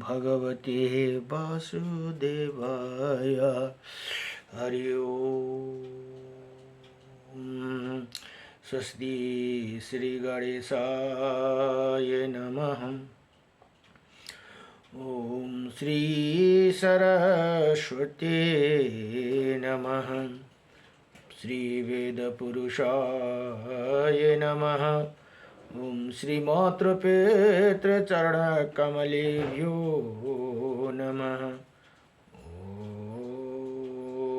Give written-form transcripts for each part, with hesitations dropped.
भगवते वासुदेवाय। हरि ओम। स्वस्ति श्री गणेशाय नमः। ओम श्री सरस्वती नमः। श्री वेदपुरुषाय नमः। ओम श्री मातृपितृचरणकमलेभ्यो नमः।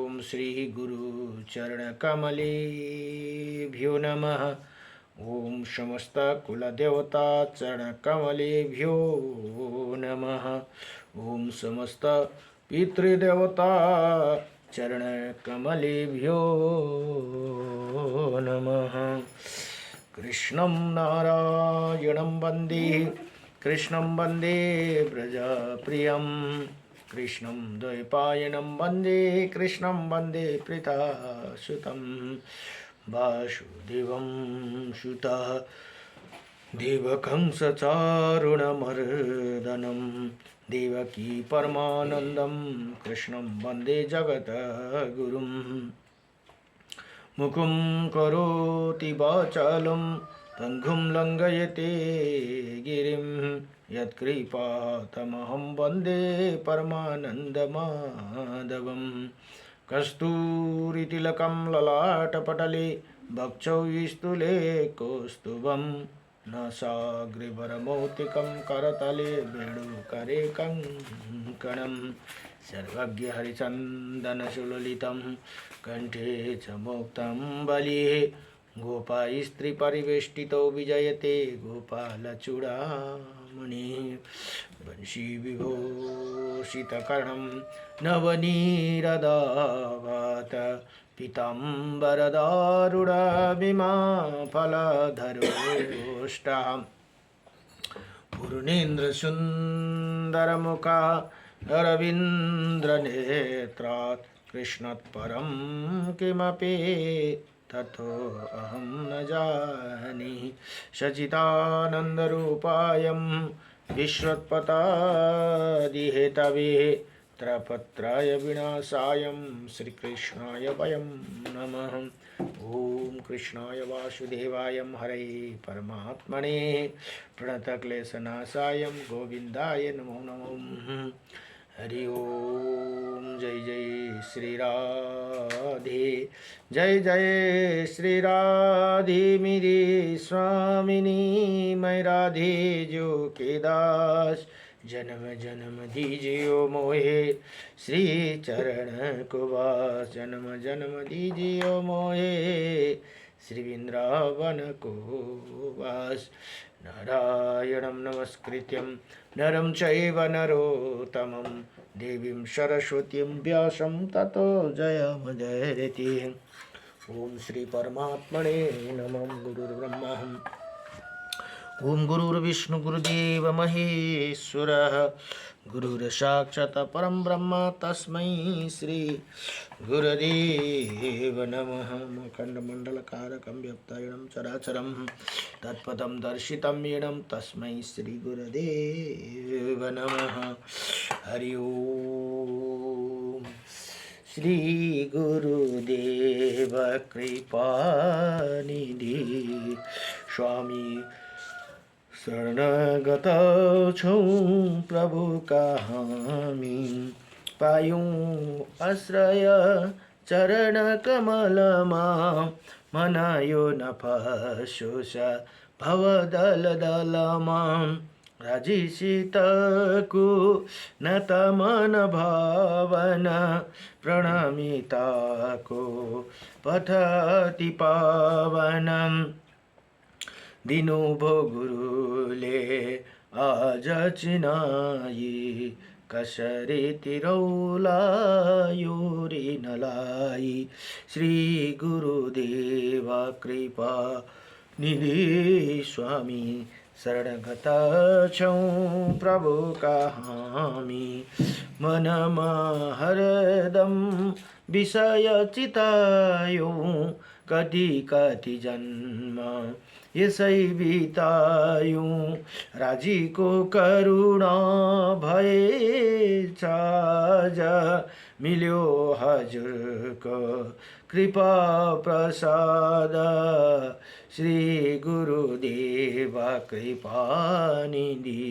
ओम श्री गुरुचरणकमलेभ्यो नमः। ओम समस्त कुलदेवता चरणकमलेभ्यो नमः। ओम समस्त पितृदेवता चरणकमलेभ्यो नमः। कृष्णं नारायणं वन्दे कृष्णं वन्दे व्रजप्रियं। कृष्णं द्वैपायनं वन्दे कृष्णं वन्दे प्रीतासुतं। वासुदेवं सुतः देवकं सचारुणमर्दनं। देवकी परमानन्दं कृष्णं वन्दे जगद्गुरुं। मुखं करोति वाचालं पङ्गुं लङ्घयते गिरिं। यत्कृपातमहं वन्दे परमानन्दमाधवं। कस्तूरितिलकं ललाटपटले वक्षौ स्तूले कौस्तुभं। नासाग्रभरमौक्तिकं करतले वेणुकरे कङ्कणं। सर्वज्ञ हरिचन्दन सुललितं कंठे च मुक्तं बलिः। गोपास्त्री परिवेष्टितो विजयते गोपालचूडामणिः। वंशी विभूषितकर्णं नवनीरदावात। पीताम्बरदारुणविमाफलधरोष्टः। पूर्णेन्द्रसुन्दरमुखा अरविन्द्रनेत्रात्। कृष्णात्परं किमपि ततो अहं न जाने। सच्चिदानन्दरूपायं विश्वोत्पत्यादिहेतवे। त्रयपत्राय विनाशायं श्रीकृष्णाय वयं नमः। ओम कृष्णाय वासुदेवाय हरे परमात्मने प्रणतक्लेशनाशाय गोविंदाय नमो नमः। हरि ओम। जय जय श्री राधे। जय जय श्री राधे मेरी स्वामिनी। मैं राधे जो के दास। जन्म जन्म दीजियो मोहे श्री चरण को वास। जन्म जन्म दीजियो मोहे श्री वृंदावन को वास। नारायणं नमस्कृत्यं नरं चैव नरोत्तमं। देवीं सरस्वतीं व्यासं ततो जयमुदीरयेत्। ओम श्री परमात्मने नमः। गुरुर्ब्रह्मा ओम गुरुर्विष्णु गुरुदेव महेश्वरः। गुरुर्साक्षात् परं ब्रह्म तस्मै श्री गुरुदेव नमः। मुखण्डमण्डलकारकं व्यक्तयनं चराचरं तत्पदं दर्शितं येनं तस्मै श्री गुरुदेव नमः। हरि ओम। श्री गुरुदेव कृपानिधि स्वामी शरणगत छौं प्रभु कहामी। पायूं आश्रय चरण कमलमा। मनायो न फसोस भवदलदलमा। राजिसितको नत मन भावना। प्रणमिताको पठति पावनम्। दिनु भो गुरुले आज चिनाई। कसरी तिरौलायो रे नलाई। श्री गुरुदेवा कृपा निधि स्वामी। शरणगत छौं प्रभु कहामी। मनमा हरदम विषय चितायो। कति कति जन्म यसै बितायौँ राजीको करुणा भएछ आज मिल्यो हजुरको कृपा प्रसाद श्री गुरुदेव कृपा निधि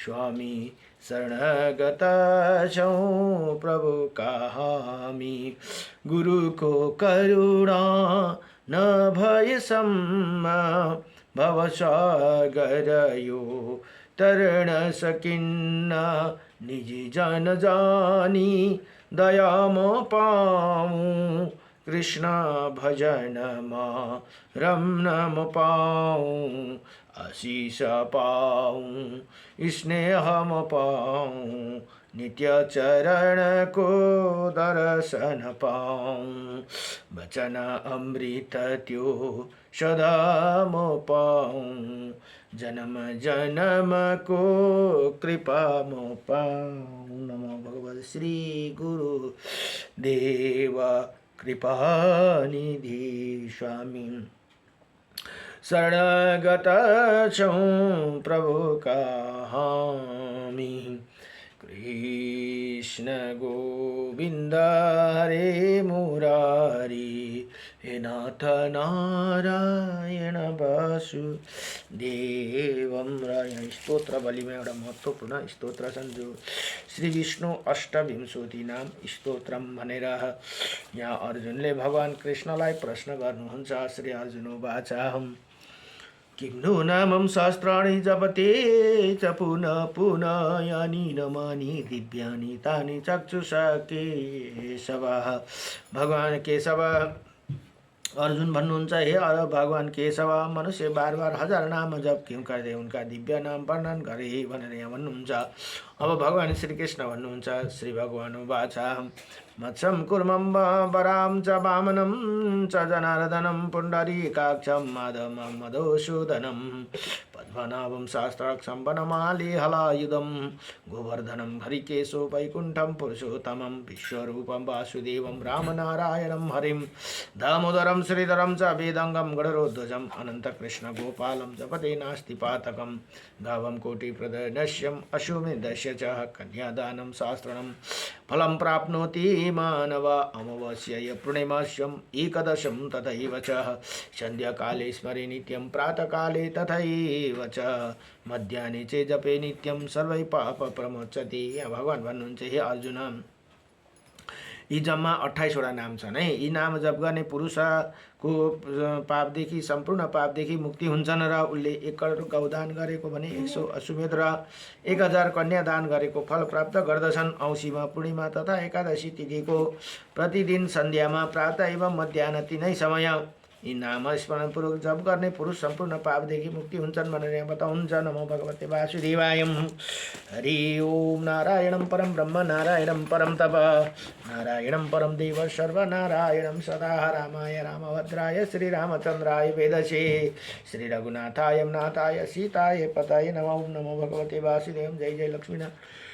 स्वामी शरणगता छौँ प्रभु हामी गुरुको करुणा नभएसम्म भवसागर यो तरण सकिन्न निजी जन जानी दया म पाऊँ कृष्ण भजनमा रम्न म पाऊँ आशीष पाऊँ स्नेह म पाऊँ नित्य चरण को दर्शन पाऊँ वचन अमृत त्यो सदा म पाऊँ जन्म जन्म को कृपा म पाऊँ नमो भगवते श्री गुरु देव कृपा निधि स्वामी शरणगत छौँ प्रभु हामी कृष्ण गोविन्द हरे मुरारी हे नाथ नारायण वासुदेवम। र यहाँ स्तोत्र बलिमा एउटा महत्त्वपूर्ण स्तोत्र छन् जो श्री विष्णु अष्टविंशति नाम स्तोत्रम भनेर यहाँ अर्जुनले भगवान कृष्णलाई प्रश्न गर्नुहुन्छ। श्री अर्जुन उवाच किं नु नामं सहस्राणि जपते च पुनः पुनः यानि नामानि दिव्यानि तानि चक्षुषा केशव। भगवान केशव अर्जुन भन्नुहुन्छ हे भगवान केशव मनुष्य बार बार हजार नाम जप क्यों करते उनका दिव्य नाम वर्णन गरे भनेर यहाँ भन्नुहुन्छ। अब भगवान श्री कृष्ण भन्नुहुन्छ श्री भगवान उवाच मत्स्यं कुर्मं वरां च वामनं च जनार्दनं पुण्डरीकाक्षं माधवं मधुसूदनं पद्मनाभं सहस्राक्षं वनमाली हलायुधं गोवर्धनं हरिकेशो वैकुण्ठं पुरुषोत्तमं विश्वरूपं वासुदेवं रामनारायणं हरिं दामोदरं श्रीधरं च वेदंगं गणरोध्वजम् अनन्तकृष्ण गोपालं जपते नास्ति पातकं गावं कोटिप्रदर्शयम् अश्वमेधस्य च कन्यादानं शास्त्रं फलं प्राप्नोति मानव अमावास्याय पूर्णिमास्यम् एकदशं तथैव च सन्ध्याकाले स्मरे नित्यं प्रातःकाले तथैव च मध्याह्ने च जपे नित्यं सर्वै पाप प्रमोचति। यहाँ भगवान भन्नुहुन्छ हे अर्जुन यी जम्मा 28 वटा नाम छन् है। यी नाम जप गर्ने पुरुषको पापदेखि सम्पूर्ण पापदेखि मुक्ति हुन्छन् र उसले 1 करोड गौदान गरेको भने 100 अश्वमेध र 1000 कन्या दान गरेको फल प्राप्त गर्दछन्। औँसीमा पूर्णिमा तथा एकादशी तिथिको प्रतिदिन सन्ध्यामा प्रातः एवं मध्याह्न तीनै समय यी नाम स्मरणपूर्वक जप गर्ने पुरुष सम्पूर्ण पापदेखि मुक्ति हुन्छन् भनेर यहाँ बताउनुहुन्छ। नमो भगवते वासुदेवाय। हरि ओम। नारायणं परम ब्रह्म नारायणं परम तप नारायणं परम देव सर्वनारायणं सदा रामाय रामभद्राय श्रीरामचन्द्राय वेदसे श्री रघुनाथाय नाथाय सीताय पताय नमो। नमो भगवते वासुदेव। जय जय लक्ष्मीनारायण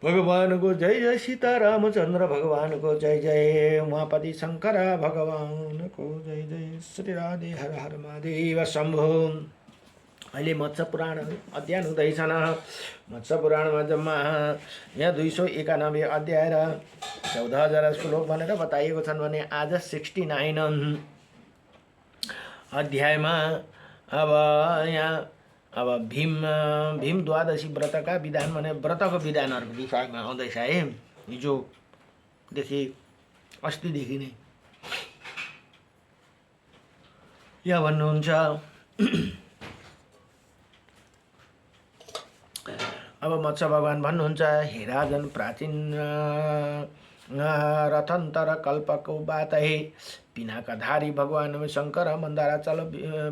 भगवान को जय जय सीतारामचंद्र भगवान को जय जय उमापति शंकर भगवान को जय जय श्री राधे हर हर महादेव शंभो। अहिले मत्स्य पुराण अध्ययन हुँदैछन्। मत्स्य पुराणमा जम्मा यहाँ 291 अध्याय र 14,000 श्लोक भनेर बताइएको छन् भने आज 69 अध्यायमा अब भीम द्वादशी व्रतका विधान भने व्रतको विधानहरूको विषयमा आउँदैछ है। हिजोदेखि अस्तिदेखि नै यहाँ भन्नुहुन्छ अब मत्स्य भगवान भन्नुहुन्छ हे राजन प्राचीन रथंतर कल्पको बात है पिनाकाधारी भगवान में शंकर मंदाराचल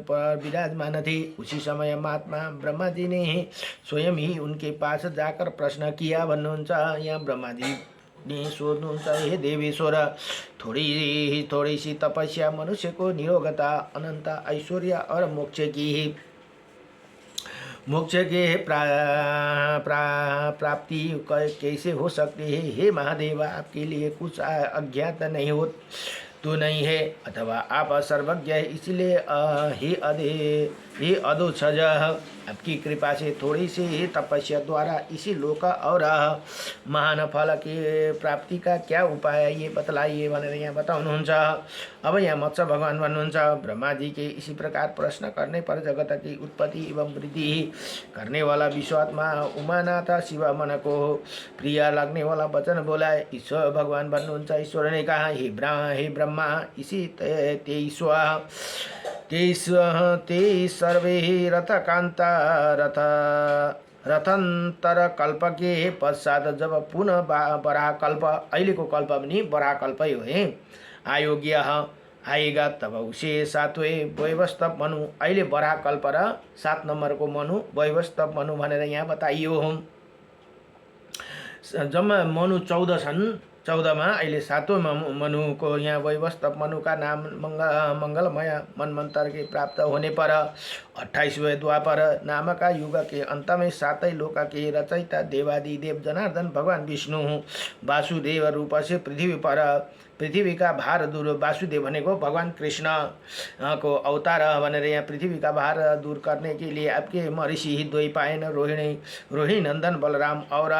पर विराजमान थे। उसी समय महात्मा ब्रह्मा जी ने स्वयं ही उनके पास जाकर प्रश्न किया भन्नुहुन्छ। यहाँ ब्रह्मा जी ने सोध्नुहुन्छ हे देवेश्वर थोड़ी सी तपस्या मनुष्य को निरोगता अनंत ऐश्वर्य और मोक्ष के प्राप्ति कैसे हो सकती है। हे महादेव आपके लिए कुछ अज्ञात नहीं तू नहीं है, अथवा आप सर्वज्ञ है इसलिए ही अधोक्षज। आपकी कृपा से थोड़ी सी तपस्या द्वारा इसी लोक और महान फल की प्राप्ति का क्या उपाय है ये बतलाइए भनेर यहाँ बताउनुहुन्छ। अब यहाँ मत्स्य भगवान भन्नुहुन्छ, ब्रह्मा जी के इसी प्रकार प्रश्न करने पर जगत की उत्पत्ति एवं वृद्धि करने वाला विश्वात्मा उमानाथ शिव मन को प्रिय लगने वाला वचन बोला। ईश्वर भगवान भन्नुहुन्छ, ईश्वर ने कहा, हे ब्रह्मा इसी तेईस सर्वे रथकान्ता रथान्तर कल्प के पश्चात जब पुनः बराह कल्प, अहिलेको कल्प पनि बराह कल्पै हो है, आयोग्य आएगा तब उसे सातवें वैवस्वत मनु, अहिले बराह कल्प र 7 नम्बरको मनु वैवस्वत मनु भनेर यहाँ बताइयो। जम्मा मनु 14 छन्, 14मा अहिले 7वें मनुको यहाँ वैवस्वत मनु का नाम मंगलमय मनमंत्र के प्राप्त होने पर 28वें द्वापर नामक युग के अंत में 7 लोक के रचयिता देवादि देव जनार्दन भगवान विष्णु वासुदेव रूप से पृथ्वी का भार दूर, वासुदेव भनेको भगवान कृष्ण को अवतार भनेर यहाँ पृथ्वी का भार दूर करने के लिए आपके महर्षि द्वैपायन रोहिणी नंदन बलराम और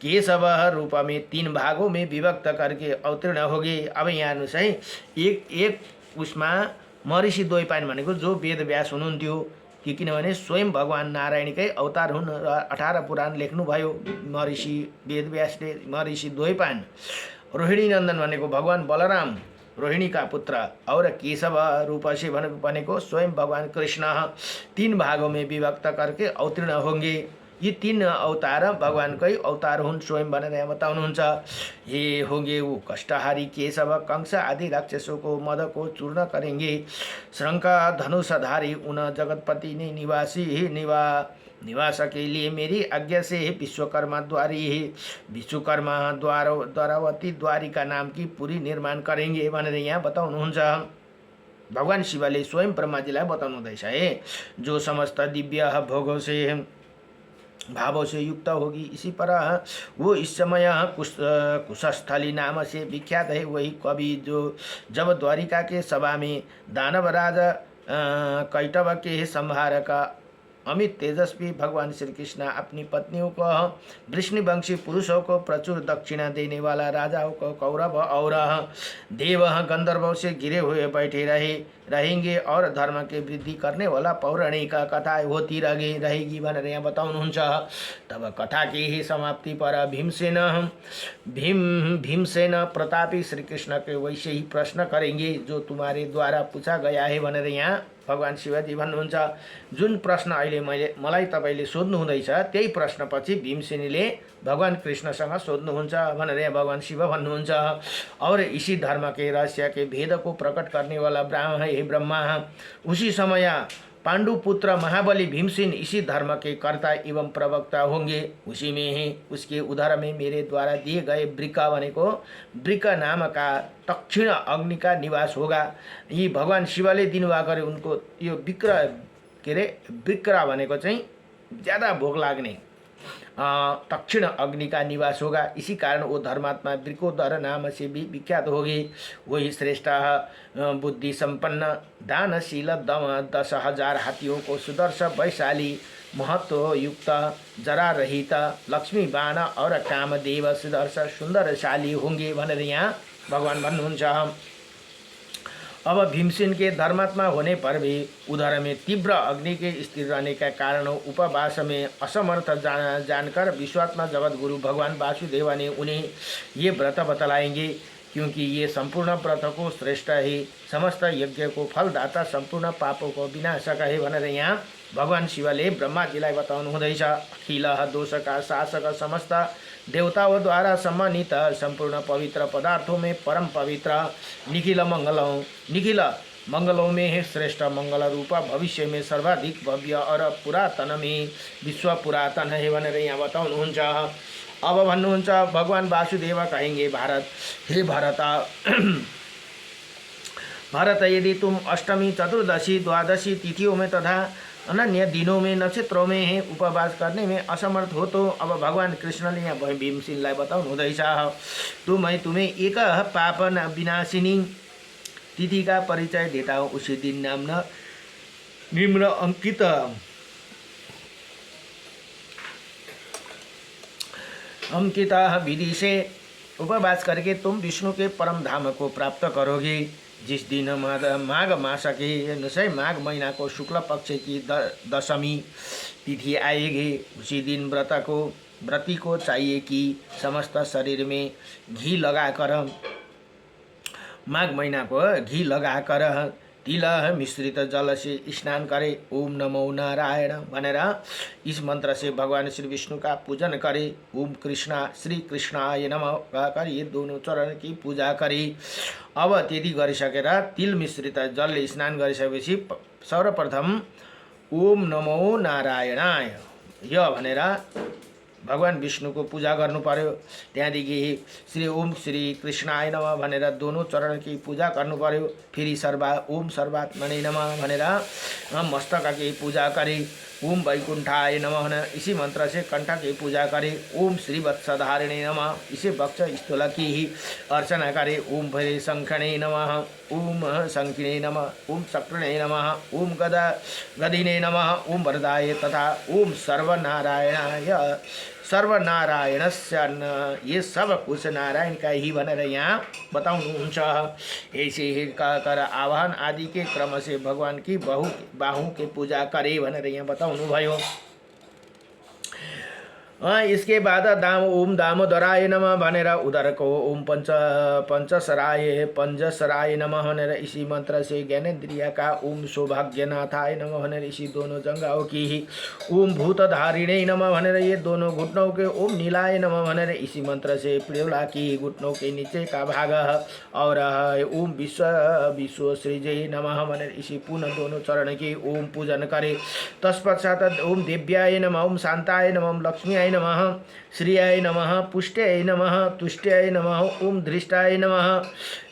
केशव रूप में 3 भागों में विभक्त करके अवतीर्ण हो गए। अब यहाँ हेर्नुहोस् है, एक उसमा महर्षि द्वैपायन भनेको जो वेद व्यास हुनुहुन्थ्यो, किनभने स्वयं भगवान नारायणकै अवतार हुन् र 18 पुराण लेख्नुभयो महर्षि वेद व्यासले, महर्षि द्वैपायन। रोहिणी नंदन भनेको भगवान बलराम रोहिणी का पुत्र, और केशव रूप से भनेको स्वयं भगवान कृष्ण 3 भागों में विभक्त करके अवतीर्ण होंगे। ये 3 अवतार भगवानकै अवतार हुन् स्वयं भनेर यहाँ बताउनुहुन्छ। ये होंगे वो कष्टहारी केशव कंस आदि राक्षसों को मद को चूर्ण करेंगे। श्रंका धनुषधारी उन जगतपति ने निवास के लिए मेरी आज्ञा से विश्वकर्मा द्वारावती द्वारिका नाम की पुरी निर्माण करेंगे भनेर यहाँ बताउनुहुन्छ। भगवान शिवले स्वयं ब्रह्माजीलाई बताउनु हुँदैछ है, जो समस्त दिव्य भोगों से भावों से युक्त होगी, इसी पर वो इस समय कुशस्थली नाम से विख्यात है। वही कवि जो जब द्वारिका के सभा में दानवराज कैटव के संहार का अमित तेजस्वी भगवान श्री कृष्ण अपनी पत्नियों को वृष्णिवंशी पुरुषों को प्रचुर दक्षिणा देने वाला राजाओं को कौरव और देव गंधर्वों से घिरे हुए बैठे रहेंगे और धर्म के वृद्धि करने वाला पौराणिक कथा होती रहेगी भनेर यहाँ बताउनुहुन्छ। तब कथा की ही समाप्ति पर भीमसेन प्रतापी श्री कृष्ण के वैसे ही प्रश्न करेंगे जो तुम्हारे द्वारा पूछा गया है भनेर यहाँ भगवान शिवजी भन्नुहुन्छ। जुन प्रश्न अहिले मलाई तपाईले सोध्नु हुँदैछ त्यही प्रश्नपछि भीमसेनीले भगवान कृष्णसँग सोध्नुहुन्छ भनेर यहाँ भगवान शिव भन्नुहुन्छ। और इसी धर्म के रहस्य के भेद को प्रकट करने वाला ब्रह्मा है, ब्रह्मा उसी समय पांडुपुत्र महाबली भीमसेन इसी धर्म के कर्ता एवं प्रवक्ता होंगे। उसी में ही उसके उदर में मेरे द्वारा दिए गए वृका भनेको वृका नाम का दक्षिण अग्नि का निवास होगा। यी भगवान शिवले दिनुभएको उनको यो वृक्रा भनेको चाहिँ ज्यादा भोग लाग्ने दक्षिण अग्नि का निवास होगा। इसी कारण वो धर्मात्मा वृकोदर नाम से भी विख्यात होगी। वही श्रेष्ठ बुद्धि संपन्न दानशील 10,000 हाथियों को सुदर्श वैशाली महत्व युक्त जरा रहित लक्ष्मीबान और कामदेव सुदर्श सुंदरशाली होंगे भनेर यहाँ भगवान भन्नुहुन्छ। अब भीमसेन के धर्मात्मा होने पर भी उधर में तीव्र अग्नि के स्थिर रहने का कारण उपवास में असमर्थ जानकर विश्वात्मा जगत गुरु भगवान वासुदेव ने उन्हें ये व्रत बतलाएंगे, क्योंकि ये संपूर्ण व्रत को श्रेष्ठ ही समस्त यज्ञ को फलदाता संपूर्ण पापों को विनाशक है भनेर यहाँ भगवान शिवले ब्रह्माजीलाई बताउनु हुँदैछ। अखिल दोष का शासक समस्त देवताओं द्वारा सम्मानित संपूर्ण पवित्र पदार्थों में परम पवित्र निखिल मंगलों में श्रेष्ठ मंगल रूप भविष्य में सर्वाधिक भव्य और पुरातन में विश्व पुरातन है भनेर यहाँ बताउनुहुन्छ। अब भन्नुहुन्छ भगवान वासुदेव कहेंगे, हे भारत यदि तुम अष्टमी चतुर्दशी द्वादशी तिथियों में तथा अनन्य दिनों में नक्षत्रों में उपवास करने में असमर्थ हो तो अब भगवान कृष्णले यहाँ भीमसेनलाई बताउनु हुँदैछ, तुम्हें एक पाप विनाशिनी तिथि का परिचय देता हूँ। उसी दिन नाम निम्न अंकित विधि से उपवास करके तुम विष्णु के परम धाम को प्राप्त करोगे। जिस दिन माघ मास के माघ महीना को शुक्ल पक्ष की दशमी तिथि आएगी, उसी दिन व्रती को चाहिए कि समस्त शरीर में घी लगाकर, माघ महीना को घी लगाकर तिल मिश्रित जल से स्नान करे। ओम नमो नारायण भनेर इस मंत्र से भगवान श्री विष्णु का पूजन करे। ओम कृष्णा श्री कृष्णाय नमः कहकर ये दोनों चरण की पूजा करे। अब त्यति गरिसकेर तिल मिश्रित जलले स्नान गरिसकेपछि सर्वप्रथम ओम नमो नारायणाय यो भनेर भगवान विष्णु को पूजा गर्नु पर्यो। त्यहाँदेखि श्री ओम श्री कृष्णाय नमः भनेर दोनों चरण की पूजा गर्नु पर्यो। फेरि ओम सर्वात्मने नमः भनेर मस्तक की पूजा करे। ओम वैकुंठाय नमः भनेर इसी मंत्र से कंठ की पूजा करे। ओम श्री वत्सधारिणे नमः इसे वक्ष स्थूल की ही अर्चना करे। ओम भरे शंखणे नमः, ओम शंखिणे नमः, ओम चक्रणे नमः, ओम गदिने नमः, ओम वरदाय तथा ओम सर्वनारायणस्य ये सब कुछ नारायण का ही भनेर यहाँ बताउनुहुन्छ। ऐसे ही कहकर आह्वान आदि के क्रम से भगवान की बाहु के पूजा करे भनेर यहाँ बताउनु भयो। इसके बाद ओम दामोदराय नमः भनेर उदर को ओम पंचसराय नमः भनेर इसी मंत्र से ज्ञानेन्द्रिय का ओम सौभाग्यनाथाय नमः भनेर इसी दोनों जंगाओं की ही ओम भूतधारिणे नमः भनेर ये दोनों घुटनों के ओम नीलाय नमः भनेर इसी मंत्र से प्रियोला की घुटनों के नीचे का भाग और ओम विश्व सृजय नमः भनेर इसी पुनः दोनों चरण की ओम पूजन करे। तत्पश्चात ओम देव्याय नमः, ओम शांताय नमः, ओम लक्ष्मी नमः, श्रियाय नमः, पुष्ट्याय नमः, तुष्ट्याय नमः, ओम धृष्टाय नमः,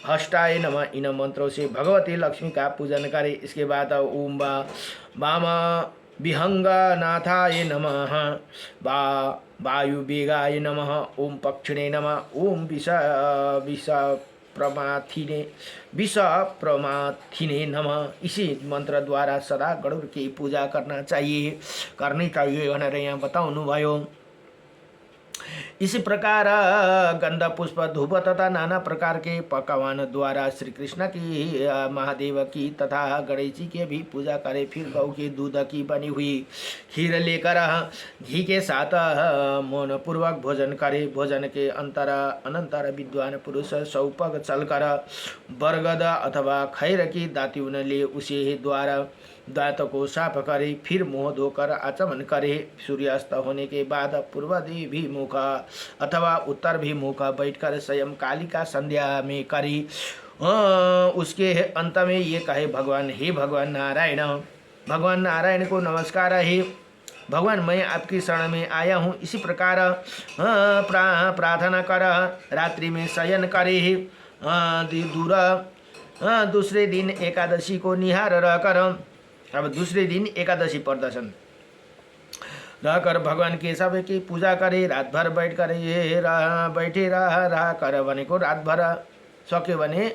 हष्टाय नमः इन मंत्रों से भगवती लक्ष्मी का पूजन करे। इसके बाद ओम वाम विहंगनाथाय नमः, वायुवेगाय नमः, ओम पक्षिणे नमः, ओम विष प्रमाथिने नमः इसी मंत्र द्वारा सदा गरुड़ की पूजा करनी चाहिए भनेर यहाँ बताउनु भयो। इसी प्रकार गंध पुष्प धूप तथा नाना प्रकार के पकवान द्वारा श्री कृष्ण की, महादेव की तथा गणेश जी की भी पूजा करे। फिर गौ के दूध की बनी हुई खीर लेकर घी के साथ मौन पूर्वक भोजन करे। भोजन के अनंतर विद्वान पुरुष सौपग चलकर बरगद अथवा खैर की दातुन ले उसे द्वारा दांत को साफ करे। फिर मुँह धोकर आचमन करे। सूर्यास्त होने के बाद पूर्वाभिमुख अथवा उत्तराभिमुख बैठकर स्वयं कालिका संध्या में करी। उसके अंत में ये कहे, हे भगवान नारायण को नमस्कार है। भगवान मैं आपकी शरण में आया हूँ। इसी प्रकार प्रार्थना कर रात्रि में शयन करे। दूसरे दिन एकादशी को निहार रहकर, अब दूसरे दिन एकादशी प्रदर्शन रहकर भगवान केशव की पूजा करे। रात भर बैठ कर बैठे रहा कर भनेको रात भर सक्यो भने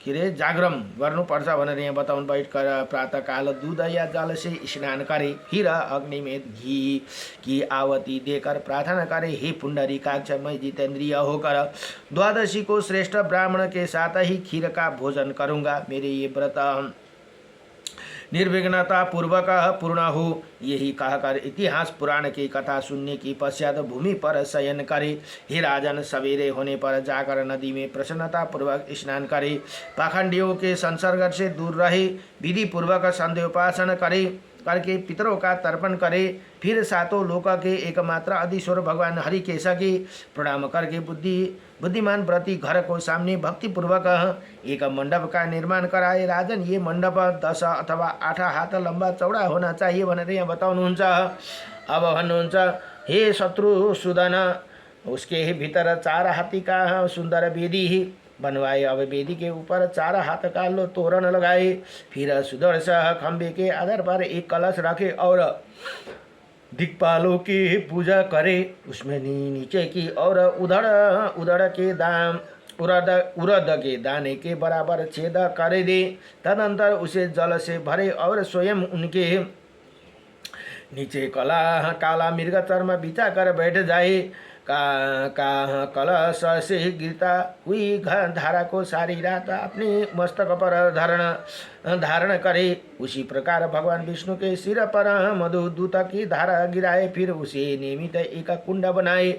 के अरे जागरम गर्नुपर्छ भनेर यहाँ बताउनु। बैठकर प्रातःकाल दूध या जल से स्नान करे। फिर अग्नि में घी की आहुति देकर प्रार्थना करे, हे पुंडरीकाक्ष मैं जितेंद्रिय होकर द्वादशी को श्रेष्ठ ब्राह्मण के साथ ही खीर का भोजन करूँगा। मेरे ये व्रत निर्विघ्नता पूर्वक पूर्ण हो। यही कहकर इतिहास पुराण की कथा सुनने की पश्चात भूमि पर शयन करे। हे राजन, सवेरे होने पर जाकर नदी में प्रसन्नता पूर्वक स्नान करे। पाखंडियों के संसर्ग से दूर रहे। विधि पूर्वक संध्योपासन करे करके पितरों का तर्पण करे। फिर सातों लोक के एकमात्र अधीश्वर भगवान हरि के सके प्रणाम करके बुद्धिमान व्रती घर को सामने भक्ति पूर्वक एक मंडप का निर्माण कराए। राजन, ये मंडप 10 अथवा 8 हाथ लंबा चौड़ा होना चाहिए भनेर यहाँ बताउनुहुन्छ। अब भन्नुहुन्छ, हे शत्रुसूदन, उसके भीतर 4 हाथी का सुंदर वेदी ही बनवाए। अब वेदी के ऊपर 4 हाथ का तोरण लगाए। फिर सुदर्शन खंबे के आधार पर एक कलश रखे और दिक्पालों की पूजा करे। उसमें नीचे की और उधड़ के उड़द के दाने के बराबर छेद कर दे। तदंतर उसे जल से भरे और स्वयं उनके नीचे काला मृग चर्म बिछा कर बैठ जाए। का कलश से गिरता हुई धारा को सारी रात अपने मस्तक पर धारण करे। उसी प्रकार भगवान विष्णु के सिर पर मधुदूत की धारा गिराए। फिर उसे नियमित एक कुंड बनाए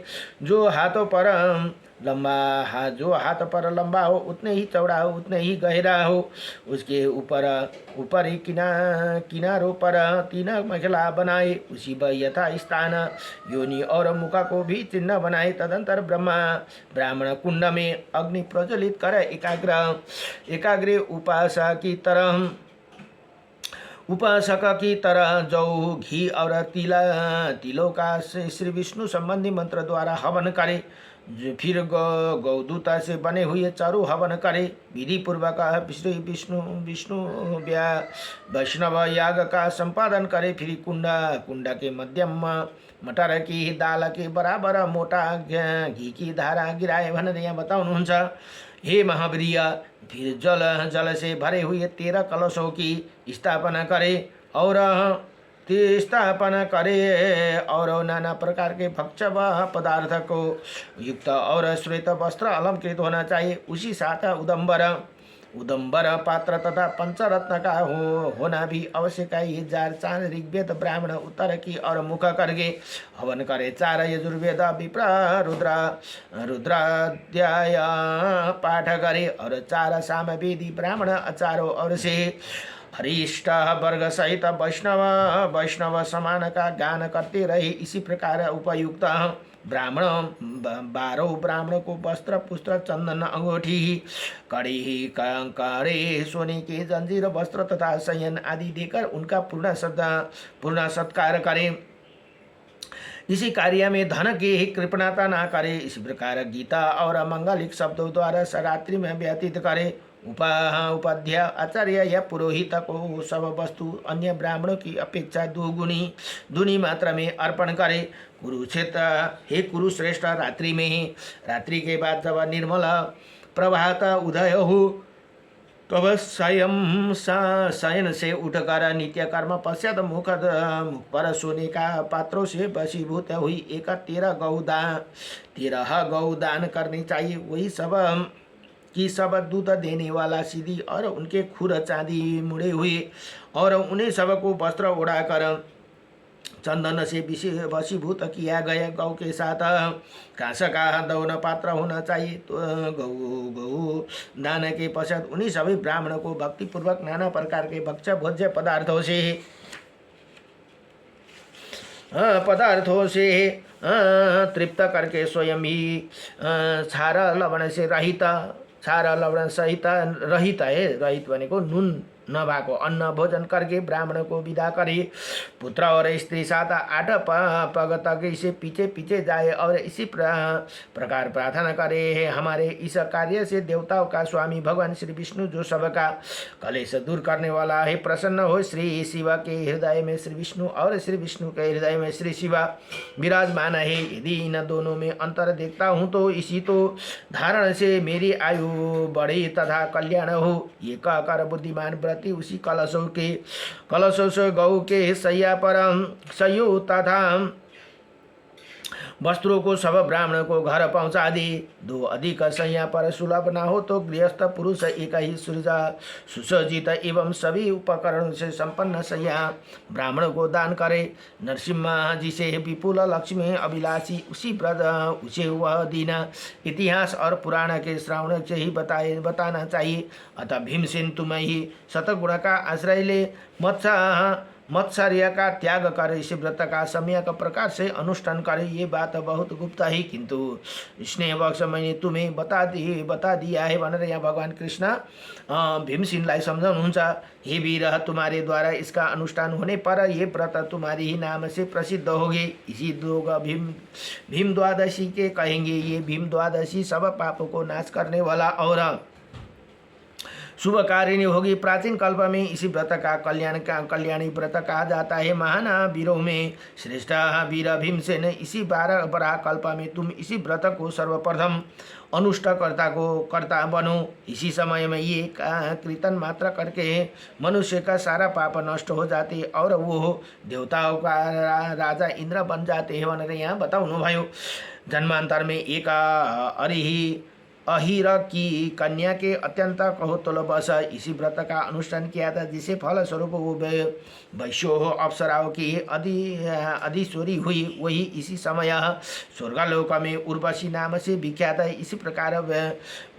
जो हाथों पर लंबा हो, उतने ही चौड़ा हो, उतने ही गहरा हो। उसके ऊपरी किनारों पर 3 महिला बनाए। उसी यथा स्थान योनि और मुख को भी चिन्ह बनाए। तदंतर ब्राह्मण कुंड में अग्नि प्रज्वलित कर एकाग्र उपासक की तरह जौ घी और तिलों का श्री विष्णु संबंधी मंत्र द्वारा हवन करे। फिर गौदूता से बने हुए चारों हवन करे। विधि पूर्वक श्री विष्णु वैष्णव याग का संपादन करे। फिर कुंड के मध्यम मटर की दाल के बराबर मोटा घी की धारा गिराए भनेर यहाँ बताउनुहुन्छ। हे महावीर, फिर जल से भरे हुए 13 कलशों की स्थापना करे और नाना प्रकार के भक्ष्य पदार्थ को युक्त और श्वेत वस्त्र अलंकृत होना चाहिए। उसी साथ उदम्बर पात्र तथा पंचरत्न का होना भी आवश्यक है। ये 4 ऋग्वेद ब्राह्मण उत्तर की और मुख करके हवन करे। 4 यजुर्वेद विप्र रुद्राध्याय पाठ करे और 4 सामवेदी ब्राह्मण आचार्यों और से हरिष्ट वर्ग सहित वैष्णव समान का गान करते रहे। इसी प्रकार उपयुक्त ब्राह्मण 12 ब्राह्मणों को वस्त्र पुस्त्र चंदन अंगूठी कड़े सोने के जंजीर वस्त्र तथा शयन आदि देकर उनका पूर्ण सत्कार करें। इसी कार्य में धन की कृपणता न करे। इसी प्रकार गीता और मंगलिक शब्दों द्वारा रात्रि में व्यतीत करे। उपाध्याय आचार्य या पुरोहित को सब वस्तु अन्य ब्राह्मणों की अपेक्षा दुनी मात्रा में अर्पण करे। कुरुश्रेष्ठ रात्रि के बाद जब निर्मल प्रभात उदय हो तब शयन से उठकर नित्य कर्म पश्चात मुख पर सोने का पात्रों से वशीभूत हुई 13 गौदान करनी चाहिए। वही सब दूध देने वाला सीधी और उनके खुर चांदी मुड़े हुए और उन्हें सबको वस्त्र उड़ाकर चंदन से वशीभूत किया गया। गौ के साथ कांस का दौन पात्र होना चाहिए। तो गौ दान के पश्चात उन्हीं सभी ब्राह्मणों को भक्ति पूर्वक नाना प्रकार के भक्ष्य भोज्य पदार्थों से तृप्त करके स्वयं ही क्षार लवण सहित रहित भनेको नुन नभएको अन्न भोजन करके ब्राह्मण को विदा करे। पुत्र और स्त्री साथ 8 पग तक इसे पीछे जाए और इसी प्रकार प्रार्थना करे। हमारे इस कार्य से देवताओं का स्वामी भगवान श्री विष्णु जो सबका कलेश दूर करने वाला है प्रसन्न हो। श्री शिव के हृदय में श्री विष्णु और श्री विष्णु के हृदय में श्री शिव विराजमान है। यदि इन दोनों में अंतर देखता हूँ तो इसी तो धारण से मेरी आयु बढ़े तथा कल्याण हो। ये कहकर बुद्धिमान व्रती उसी कलशों से गौ के सैया पर सयो तथा वस्त्रों को सब ब्राह्मण को घर पहुंचा दी। 2 अधिक सैया पर सुलभ न हो तो गृहस्थ पुरुष एक ही सुसज्जित एवं सभी उपकरणों से संपन्न सैया ब्राह्मण को दान करे। नरसिम्हा जी से विपुल लक्ष्मी अभिलाषी उसे वह दिन इतिहास और पुराण के श्रावण से ही बताना चाहिए। अतः भीमसेन तुम ही शतगुण का आश्रय ले मत्सर्य का त्याग करे। इस व्रत का सम्यक प्रकार से अनुष्ठान करे। ये बात बहुत गुप्त है किंतु स्नेहवश मैंने तुम्हें बता दिया है भनेर यहाँ भगवान कृष्ण भीमसेनलाई सम्झाउनुहुन्छ। हे वीर, तुम्हारे द्वारा इसका अनुष्ठान होने पर ये व्रत तुम्हारी ही नाम से प्रसिद्ध होगी। इसी लोग भीम द्वादशी के कहेंगे। ये भीम द्वादशी सब पापों को नाश करने वाला और शुभकारिणी होगी। प्राचीन कल्प में इसी व्रत का कल्याणी व्रत कहा जाता है। महान वीरों में श्रेष्ठ वीर भीमसेन, इसी 12 वराह कल्प में तुम इसी व्रत को सर्वप्रथम करता बनो। इसी समय में ये कीर्तन मात्र करके मनुष्य का सारा पाप नष्ट हो जाते और वो देवताओं का राजा इंद्र बन जाते हैं भनेर यहाँ बताउनु भयो। जन्मांतर में एक अहिर की कन्या के अत्यंत कौतूहलवश इसी व्रत का अनुष्ठान किया था, जिसे फलस्वरूप वो वैश्यो अप्सराओं की अधिश्वरी हुई। वही इसी समय स्वर्गलोक में उर्वशी नाम से विख्यात है। इसी प्रकार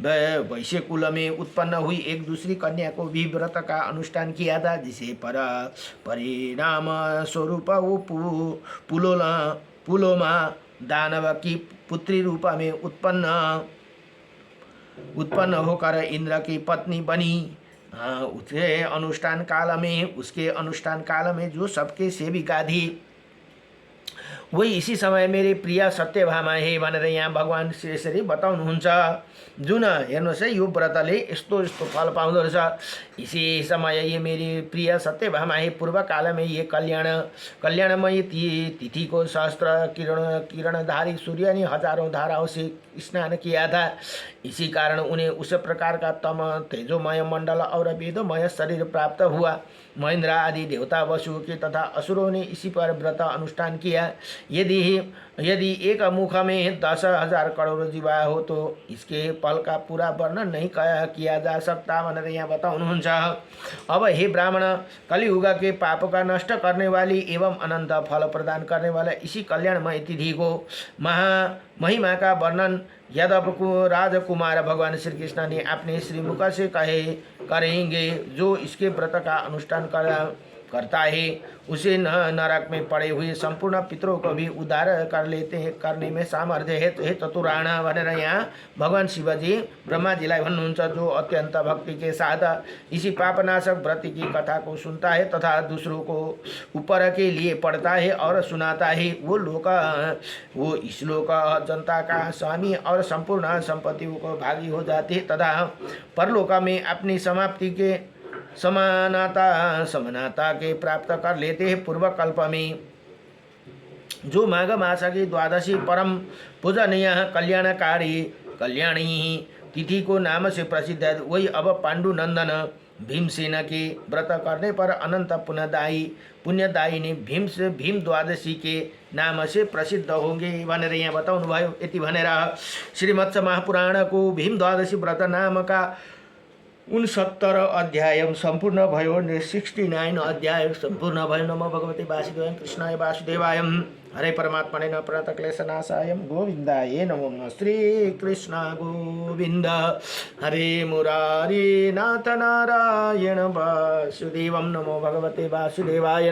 वैश्य कुल में उत्पन्न हुई एक दूसरी कन्या को भी व्रत का अनुष्ठान किया था, जिसे परिणाम स्वरूप वो पुलोमा दानव की पुत्री रूप में उत्पन्न होकर इंद्र की पत्नी बनी। उसके अनुष्ठान काल में जो सबके सेविका थी, वही इसी समय मेरी प्रिय सत्यभामा हे भनेर यहाँ भगवान श्री यसरी बताउनुहुन्छ। जुन हेर्नुहोस् है, यो व्रतले यस्तो यस्तो फल पाउँदो रहेछ। इसी समय ये मेरी प्रिय सत्यभामा हे, पूर्व काल में ये कल्याणमयी तिथि को सहस्त्र किरणधारी सूर्य ने हजारों धाराओं से स्नान किया था। इसी कारण उन्हें उस प्रकार का तम तेजोमय मंडल और वेदोमय शरीर प्राप्त हुआ। महेंद्र आदि देवता वसु के तथा असुरों ने इसी पर व्रत अनुष्ठान किया। यदि एक मुख में 10,000 करोड़ जीवा हो तो इसके फल का पूरा वर्णन नहीं किया जा सकता भनेर यहाँ बताउनुहुन्छ। अब हे ब्राह्मण, कलियुग के पाप का नष्ट करने वाली एवं अनंत फल प्रदान करने वाला इसी कल्याणमय तिथि को महिमा का वर्णन यादव को राजकुमार भगवान श्री कृष्ण ने अपने श्रीमुख से करेंगे। जो इसके व्रत का अनुष्ठान करता है उसे नरक में पड़े हुए संपूर्ण पितरों को भी उद्धार करने में सामर्थ्य है चतुराण भनेर यहाँ भगवान शिवजी ब्रह्माजीलाई भन्नुहुन्छ। जो अत्यंत भक्ति के साथ इसी पापनाशक व्रत की कथा को सुनता है तथा दूसरों को ऊपर के लिए पढ़ता है और सुनाता है, वो इस लोक जनता का स्वामी और संपूर्ण संपत्तियों को भागी हो जाते तथा परलोक में अपनी समाप्ति के समानता के प्राप्त कर लेते हैं। पूर्व कल्प में जो माघ मास की द्वादशी परम पूजनीय कल्याणी तिथि को नाम से प्रसिद्ध है, वही अब पांडुनंदन भीमसेन के व्रत करने पर अनंत पुण्यदायिनी भीम द्वादशी के नाम से प्रसिद्ध होंगे भनेर यहाँ बताउनु भयो। यति भनेर श्रीमत्स महापुराण को भीम द्वादशी व्रत नाम का 69 अध्याय संपूर्ण भयो। 69 अध्याय संपूर्ण भयो। नमो भगवते वासुदेवाय कृष्णाय वासुदेवाय हरे परमात्मने न प्रणतक्लेशनाशाय गोविन्दाय नमो नमः। श्री कृष्ण गोविन्द हरे मुरारी नाथ नारायण वासुदेवं। नमो भगवते वासुदेवाय।